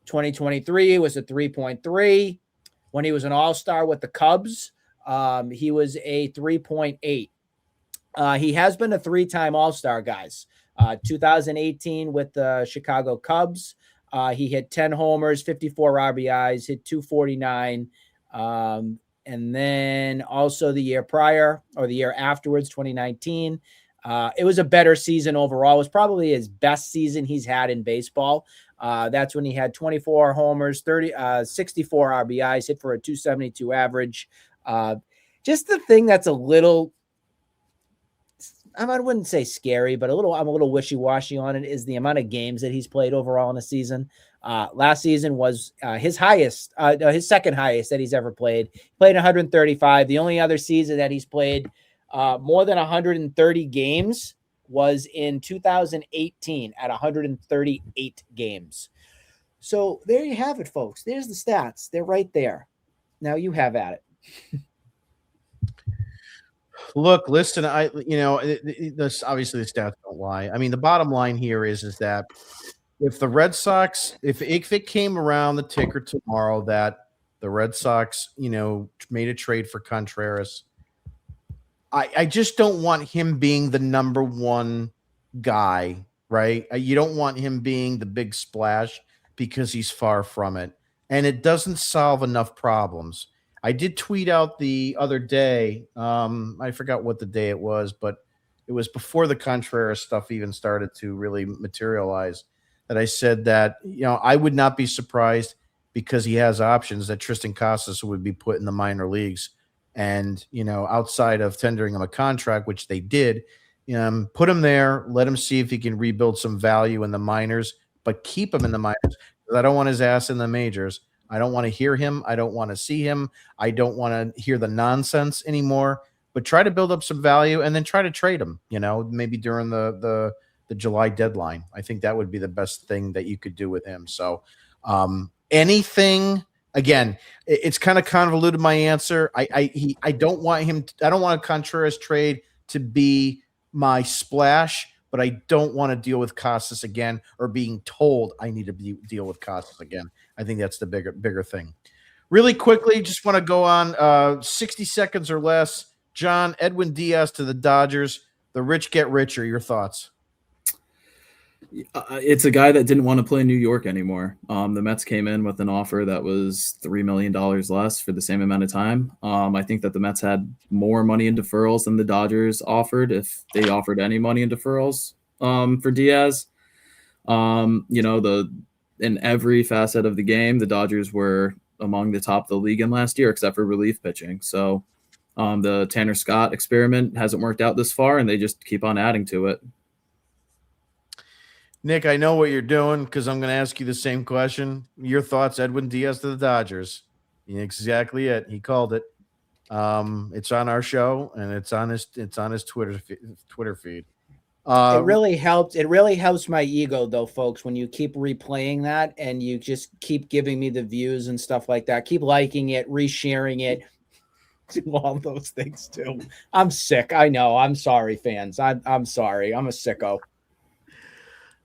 2023, it was a 3.3. When he was an all-star with the Cubs, he was a 3.8. He has been a 3-time all-star, guys. 2018 with the Chicago Cubs, he hit 10 homers, 54 RBIs, hit 249. And then also the year prior, or the year afterwards, 2019, it was a better season overall. It was probably his best season he's had in baseball. That's when he had 24 homers, 64 RBIs, hit for a 272 average. Just the thing that's a little, I wouldn't say scary, but I'm a little wishy-washy on it, is the amount of games that he's played overall in a season. Last season was his second highest that he's ever played. He played 135. The only other season that he's played more than 130 games was in 2018 at 138 games. So there you have it, folks. There's the stats. They're right there. Now you have at it. Look, listen, this obviously the stats don't lie. I mean, the bottom line here is that if the Red Sox, if it came around the ticker tomorrow that the Red Sox, made a trade for Contreras, I just don't want him being the number one guy, right? You don't want him being the big splash because he's far from it. And it doesn't solve enough problems. I did tweet out the other day. I forgot what the day it was, but it was before the Contreras stuff even started to really materialize, that I said that, I would not be surprised, because he has options, that Tristan Casas would be put in the minor leagues. And, outside of tendering him a contract, which they did, put him there, let him see if he can rebuild some value in the minors, but keep him in the minors, because I don't want his ass in the majors. I don't want to hear him. I don't want to see him. I don't want to hear the nonsense anymore, but try to build up some value and then try to trade him, maybe during the July deadline. I think that would be the best thing that you could do with him. So anything, again, it's kind of convoluted, my answer. I don't want him. I don't want a Contreras trade to be my splash, but I don't want to deal with Casas again, or being told I need to deal with Casas again. I think that's the bigger thing. Really quickly, just want to go on 60 seconds or less. John, Edwin Diaz to the Dodgers. The rich get richer. Your thoughts? It's a guy that didn't want to play in New York anymore. The Mets came in with an offer that was $3 million less for the same amount of time. I think that the Mets had more money in deferrals than the Dodgers offered, if they offered any money in deferrals for Diaz. In every facet of the game, the Dodgers were among the top of the league in last year, except for relief pitching. So the Tanner Scott experiment hasn't worked out this far, and they just keep on adding to it. Nick, I know what you're doing, because I'm going to ask you the same question. Your thoughts, Edwin Diaz to the Dodgers? Exactly it. He called it. It's on our show, and it's on his Twitter feed. It really helped. It really helps my ego, though, folks, when you keep replaying that and you just keep giving me the views and stuff like that. Keep liking it, resharing it, do all those things too. I'm sick. I know. I'm sorry, fans. I'm sorry. I'm a sicko.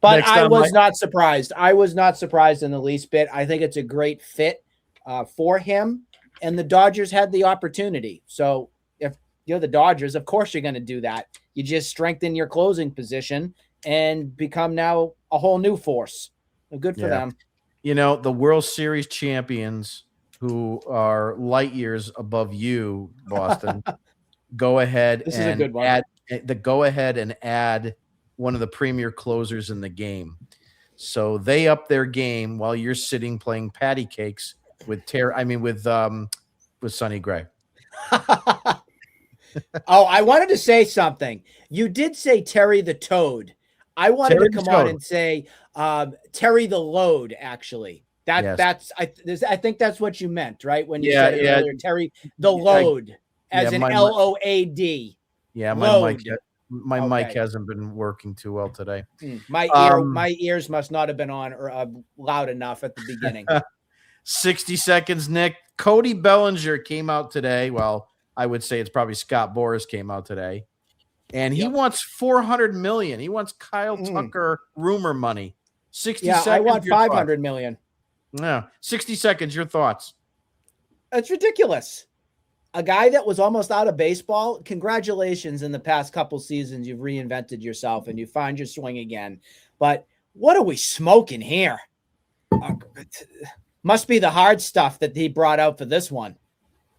But I was not surprised. I was not surprised in the least bit. I think it's a great fit for him, and the Dodgers had the opportunity. So if you're the Dodgers, of course you're going to do that. You just strengthen your closing position and become now a whole new force. Good for them. The World Series champions, who are light years above you, Boston, go ahead and add one of the premier closers in the game. So they up their game while you're sitting playing patty cakes with Sonny Gray. Oh, I wanted to say something. You did say Terry the Toad. I wanted to come on and say Terry the Load, actually. I think that's what you meant, right? When you said it earlier, Terry the Load, as in Load. Yeah, My mic Okay. hasn't been working too well today. My ears must not have been on or loud enough at the beginning. 60 seconds, Nick. Cody Bellinger came out today. Well, I would say it's probably Scott Boras came out today. And he wants $400 million. He wants Kyle Tucker rumor money. 60 seconds. I want your 500 million. Yeah. 60 seconds. Your thoughts. It's ridiculous. A guy that was almost out of baseball. Congratulations. In the past couple seasons, you've reinvented yourself and you find your swing again. But what are we smoking here? Must be the hard stuff that he brought out for this one.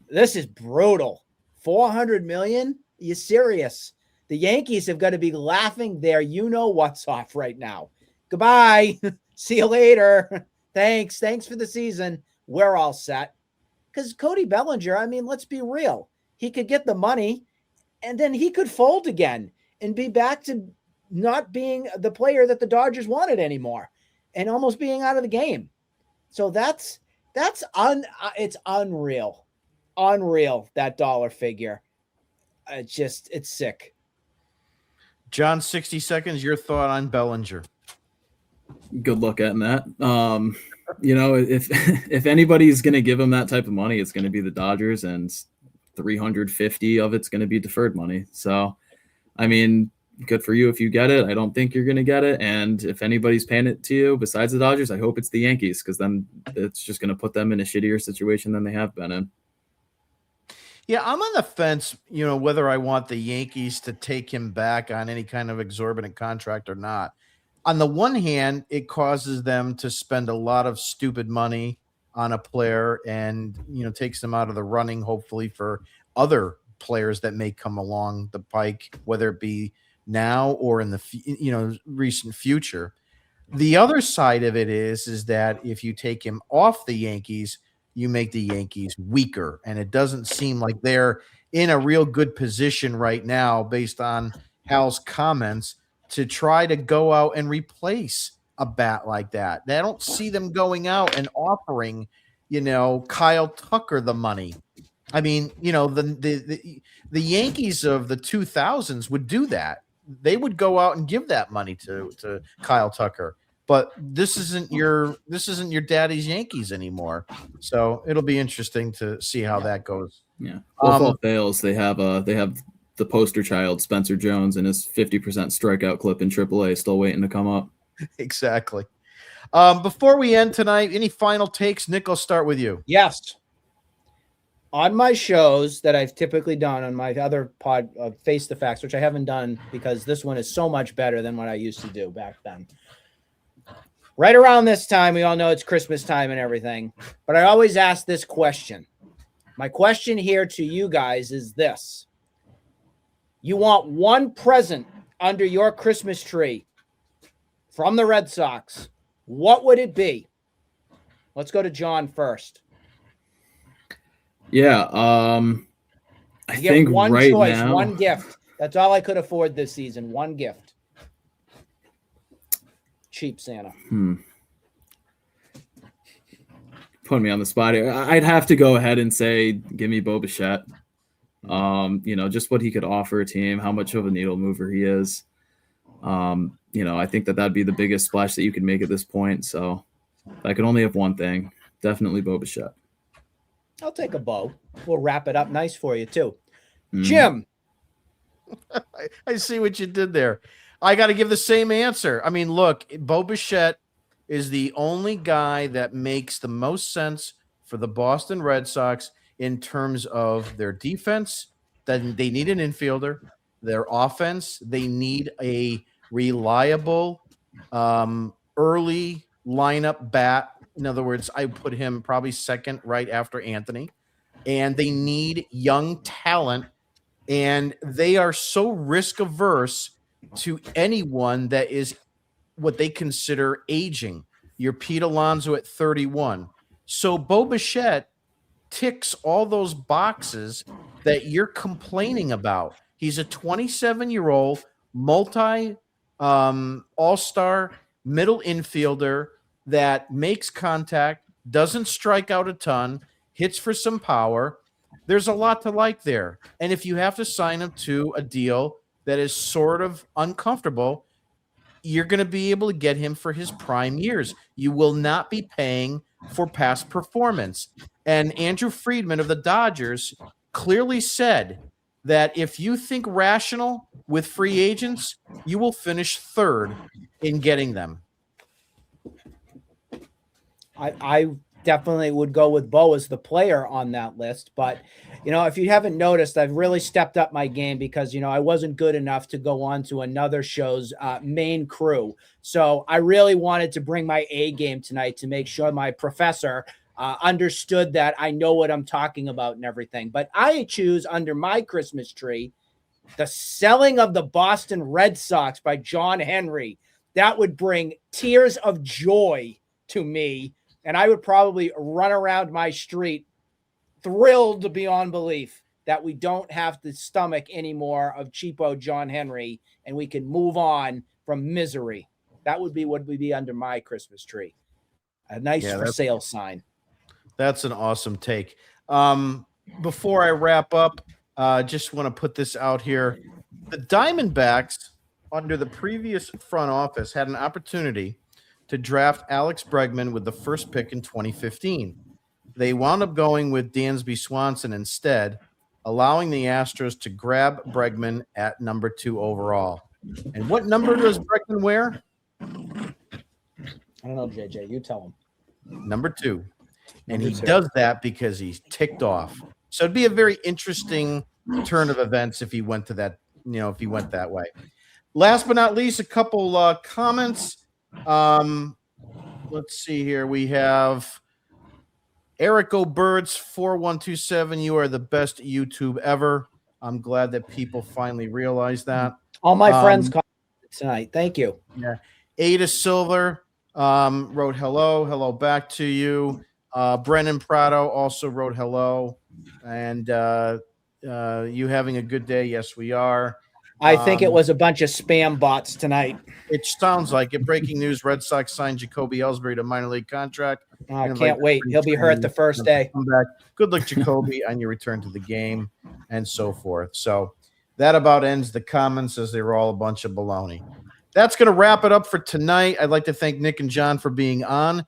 This is brutal. 400 million? Are you serious? The Yankees have got to be laughing their you-know-what's off right now. Goodbye. See you later. Thanks for the season. We're all set. Because Cody Bellinger, I mean, let's be real. He could get the money, and then he could fold again and be back to not being the player that the Dodgers wanted anymore and almost being out of the game. So it's unreal. Unreal, that dollar figure. It's sick. John, 60 seconds. Your thought on Bellinger. Good luck getting that. If anybody's going to give him that type of money, it's going to be the Dodgers, and 350 of it's going to be deferred money. So, I mean, good for you if you get it. I don't think you're going to get it. And if anybody's paying it to you besides the Dodgers, I hope it's the Yankees, because then it's just going to put them in a shittier situation than they have been in. Yeah, I'm on the fence, whether I want the Yankees to take him back on any kind of exorbitant contract or not. On the one hand, it causes them to spend a lot of stupid money on a player and, takes them out of the running, hopefully, for other players that may come along the pike, whether it be now or in the, recent future. The other side of it is that if you take him off the Yankees, you make the Yankees weaker. And it doesn't seem like they're in a real good position right now, based on Hal's comments, to try to go out and replace a bat like that. I don't see them going out and offering, Kyle Tucker the money. I mean, the Yankees of the 2000s would do that. They would go out and give that money to Kyle Tucker. But this isn't your daddy's Yankees anymore. So it'll be interesting to see how that goes. Yeah. Well, if all fails, they have the poster child, Spencer Jones, and his 50% strikeout clip in AAA still waiting to come up. Exactly. Before we end tonight, any final takes? Nick, I'll start with you. Yes. On my shows that I've typically done on my other pod, Face the Facts, which I haven't done because this one is so much better than what I used to do back then. Right around this time, we all know it's Christmas time and everything, but I always ask this question. My question here to you guys is this. You want one present under your Christmas tree from the Red Sox. What would it be? Let's go to John first. Yeah, I think one right choice, now, one gift. That's all I could afford this season. One gift. Cheap Santa. Put me on the spot here. I'd have to go ahead and say, give me Bo Bichette. Just what he could offer a team, how much of a needle mover he is. I think that'd be the biggest splash that you could make at this point. So if I could only have one thing, definitely Bo Bichette. I'll take a Bo. We'll wrap it up nice for you too. Jim. I see what you did there. I got to give the same answer. I mean, look, Bo Bichette is the only guy that makes the most sense for the Boston Red Sox in terms of their defense. That they need an infielder. Their offense, they need a reliable early lineup bat. In other words, I put him probably second right after Anthony. And they need young talent. And they are so risk averse to anyone that is what they consider aging. You're Pete Alonso at 31. So Bo Bichette ticks all those boxes that you're complaining about. He's a 27-year-old multi all-star middle infielder that makes contact, doesn't strike out a ton, hits for some power. There's a lot to like there. And if you have to sign him to a deal that is sort of uncomfortable, you're going to be able to get him for his prime years. You will not be paying for past performance. And Andrew Friedman of the Dodgers clearly said that if you think rational with free agents, you will finish third in getting them. I definitely would go with Bo as the player on that list. But, if you haven't noticed, I've really stepped up my game because, I wasn't good enough to go on to another show's main crew. So I really wanted to bring my A game tonight to make sure my professor understood that I know what I'm talking about and everything. But I choose under my Christmas tree, the selling of the Boston Red Sox by John Henry. That would bring tears of joy to me. And I would probably run around my street thrilled beyond belief that we don't have the stomach anymore of cheapo John Henry and we can move on from misery. That would be what would be under my Christmas tree. A nice for sale sign. That's an awesome take. Before I wrap up, just want to put this out here. The Diamondbacks, under the previous front office, had an opportunity to draft Alex Bregman with the first pick in 2015. They wound up going with Dansby Swanson instead, allowing the Astros to grab Bregman at number 2 overall. And what number does Bregman wear? I don't know, JJ. You tell him. Number 2. And he does that because he's ticked off. So it'd be a very interesting turn of events if he went to that, if he went that way. Last but not least, a couple comments. Let's see here. We have Eric O'Birds 4127. You are the best YouTube ever. I'm glad that people finally realize that. All my friends called tonight. Thank you. Yeah. Ada Silver wrote hello back to you. Brennan Prado also wrote hello. And you having a good day? Yes, we are. I think it was a bunch of spam bots tonight. It sounds like it. Breaking news: Red Sox signed Jacoby Ellsbury to minor league contract. I can't wait. He'll be hurt the first day. Good luck, Jacoby, on your return to the game and so forth. So that about ends the comments, as they were all a bunch of baloney. That's going to wrap it up for tonight. I'd like to thank Nick and John for being on.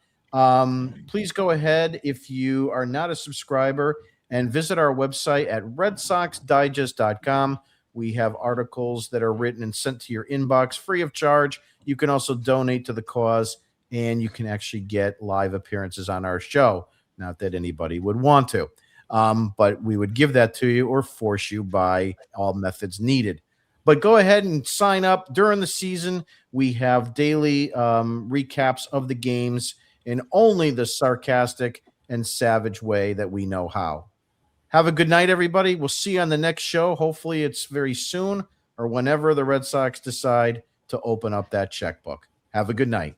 Please go ahead, if you are not a subscriber, and visit our website at redsoxdigest.com. We have articles that are written and sent to your inbox free of charge. You can also donate to the cause, and you can actually get live appearances on our show. Not that anybody would want to, but we would give that to you or force you by all methods needed. But go ahead and sign up. During the season, we have daily recaps of the games in only the sarcastic and savage way that we know how. Have a good night, everybody. We'll see you on the next show. Hopefully it's very soon or whenever the Red Sox decide to open up that checkbook. Have a good night.